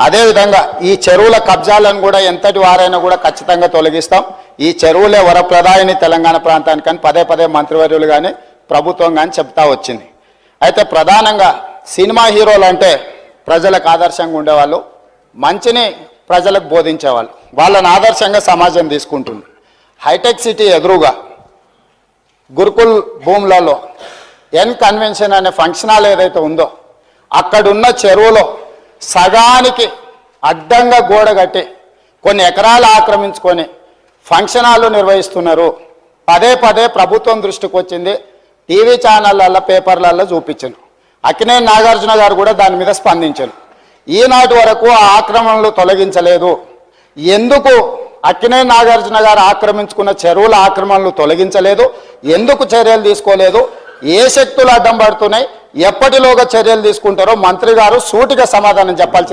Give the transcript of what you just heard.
అదేవిధంగా ఈ చెరువుల కబ్జాలను కూడా ఎంతటి వారైనా కూడా ఖచ్చితంగా తొలగిస్తాం. ఈ చెరువులే వరప్రదాయని తెలంగాణ ప్రాంతానికని పదే పదే మంత్రివర్యులు కానీ ప్రభుత్వం కానీ చెప్తా వచ్చింది. అయితే ప్రధానంగా సినిమా హీరోలు అంటే ప్రజలకు ఆదర్శంగా ఉండేవాళ్ళు, మంచిని ప్రజలకు బోధించేవాళ్ళు, వాళ్ళని ఆదర్శంగా సమాజం తీసుకుంటుంది. హైటెక్ సిటీ ఎదురుగా గురుకుల్ భూములలో ఎన్ కన్వెన్షన్ అనే ఫంక్షన్ హాల్ ఏదైతే ఉందో అక్కడున్న చెరువులో సగానికి అడ్డంగా గోడ కట్టి కొన్ని ఎకరాలు ఆక్రమించుకొని ఫంక్షన్ హాల్ నిర్వహిస్తున్నారు. పదే పదే ప్రభుత్వం దృష్టికి వచ్చింది, టీవీ ఛానళ్ళల్లో పేపర్లలో చూపించాను. అక్కినేని నాగార్జున గారు కూడా దాని మీద స్పందించారు. ఈనాటి వరకు ఆ ఆక్రమణలు తొలగించలేదు. ఎందుకు అక్కినేని నాగార్జున గారు ఆక్రమించుకున్న చెరువుల ఆక్రమణలు తొలగించలేదు, ఎందుకు చర్యలు తీసుకోలేదు, ఏ శక్తులు అడ్డం పడుతున్నాయి, ఎప్పటిలోగా చర్యలు తీసుకుంటారో మంత్రి గారు సూటిగా సమాధానం చెప్పాల్సి